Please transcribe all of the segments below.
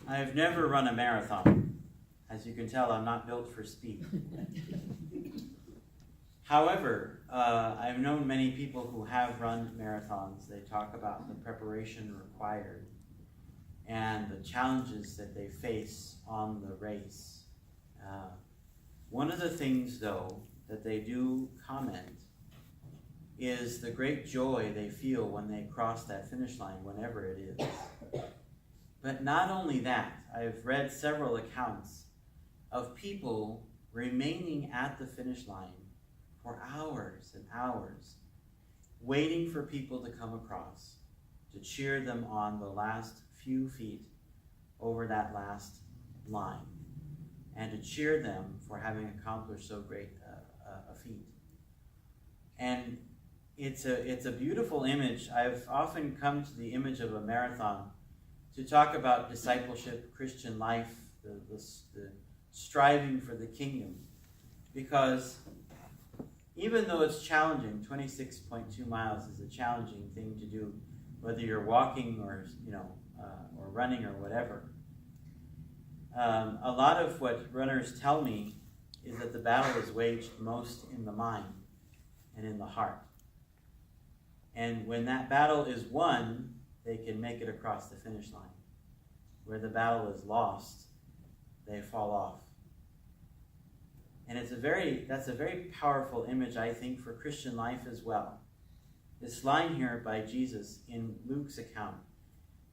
I've never run a marathon. As you can tell, I'm not built for speed. However, I've known many people who have run marathons. They talk about the preparation required and the challenges that they face on the race. One of the things, though, that they do comment is the great joy they feel when they cross that finish line, whenever it is. But not only that, I've read several accounts of people remaining at the finish line for hours and hours, waiting for people to come across to cheer them on the last few feet over that last line, and to cheer them for having accomplished so great a feat. And it's a beautiful image. I've often come to the image of a marathon to talk about discipleship, Christian life, the striving for the kingdom. Because even though it's challenging, 26.2 miles is a challenging thing to do, whether you're walking or or running or whatever. A lot of what runners tell me is that the battle is waged most in the mind and in the heart. And when that battle is won, they can make it across the finish line. Where the battle is lost, they fall off. And that's a very powerful image, I think, for Christian life as well. This line here by Jesus in Luke's account: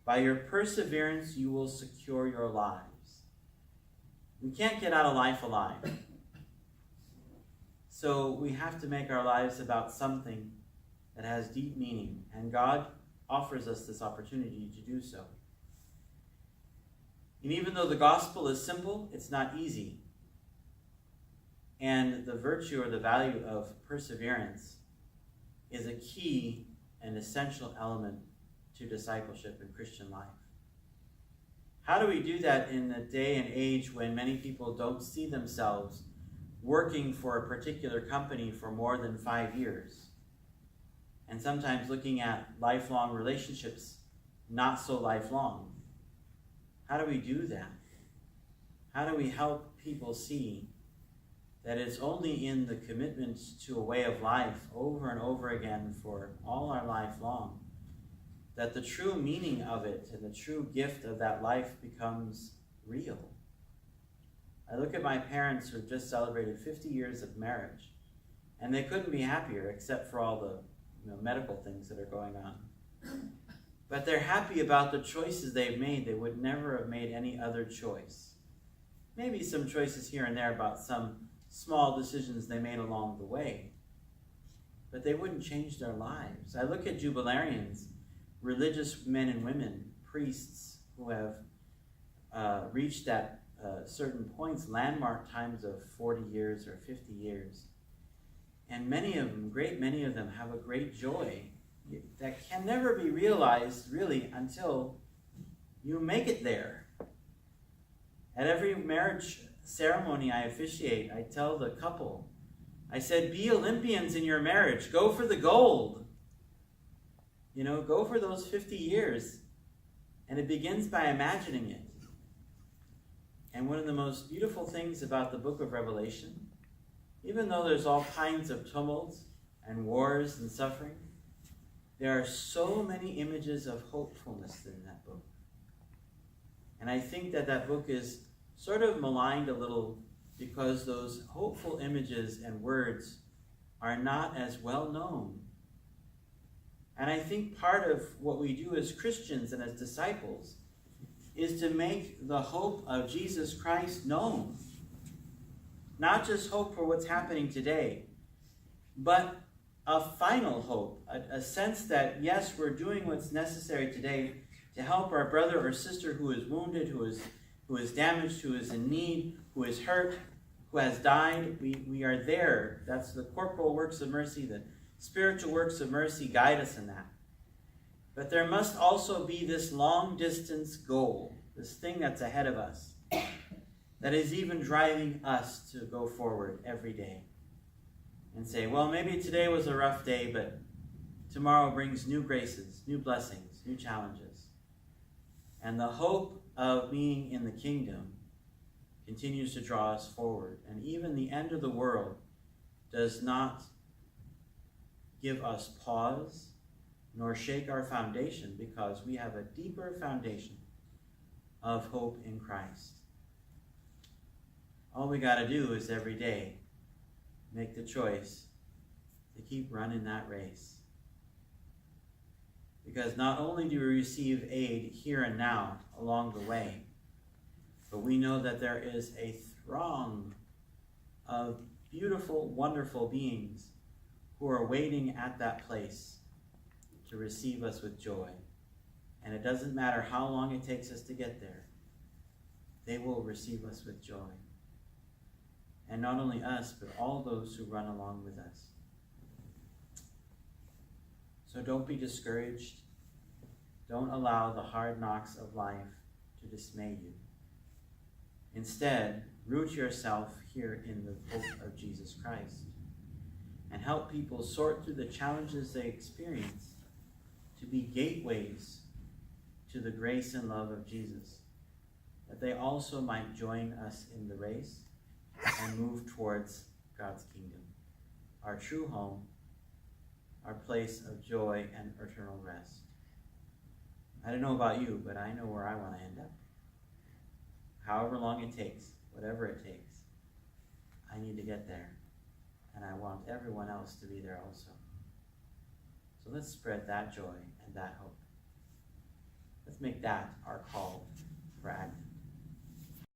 by your perseverance you will secure your lives. We can't get out of life alive. So we have to make our lives about something that has deep meaning, and God offers us this opportunity to do so. And even though the gospel is simple, it's not easy. And the virtue or the value of perseverance is a key and essential element to discipleship in Christian life. How do we do that in a day and age when many people don't see themselves working for a particular company for more than 5 years? And sometimes looking at lifelong relationships, not so lifelong. How do we do that? How do we help people see that it's only in the commitment to a way of life over and over again for all our life long that the true meaning of it and the true gift of that life becomes real? I look at my parents who have just celebrated 50 years of marriage, and they couldn't be happier except for all the medical things that are going on. But they're happy about the choices they've made. They would never have made any other choice. Maybe some choices here and there about some small decisions they made along the way, but they wouldn't change their lives. I look at jubilarians, religious men and women, priests who have reached that certain points, landmark times of 40 years or 50 years. And many of them, great many of them, have a great joy that can never be realized really until you make it there. At every marriage ceremony I officiate, I tell the couple, I said, be Olympians in your marriage. Go for the gold. Go for those 50 years. And it begins by imagining it. And one of the most beautiful things about the book of Revelation, even though there's all kinds of tumults and wars and suffering, there are so many images of hopefulness in that book. And I think that book is sort of maligned a little because those hopeful images and words are not as well known. And I think part of what we do as Christians and as disciples is to make the hope of Jesus Christ known. Not just hope for what's happening today, but a final hope, a sense that, yes, we're doing what's necessary today to help our brother or sister who is wounded, who is damaged, who is in need, who is hurt, who has died. We are there. That's the corporal works of mercy, the spiritual works of mercy guide us in that. But there must also be this long-distance goal, this thing that's ahead of us, that is even driving us to go forward every day and say, well, maybe today was a rough day, but tomorrow brings new graces, new blessings, new challenges. And the hope of being in the kingdom continues to draw us forward. And even the end of the world does not give us pause nor shake our foundation, because we have a deeper foundation of hope in Christ. All we got to do is every day make the choice to keep running that race. Because not only do we receive aid here and now along the way, but we know that there is a throng of beautiful, wonderful beings who are waiting at that place to receive us with joy. And it doesn't matter how long it takes us to get there, they will receive us with joy. And not only us, but all those who run along with us. So don't be discouraged. Don't allow the hard knocks of life to dismay you. Instead, root yourself here in the hope of Jesus Christ and help people sort through the challenges they experience to be gateways to the grace and love of Jesus, that they also might join us in the race and move towards God's kingdom, our true home, our place of joy and eternal rest. I don't know about you, but I know where I want to end up. However long it takes, whatever it takes, I need to get there. And I want everyone else to be there also. So let's spread that joy and that hope. Let's make that our call for Advent.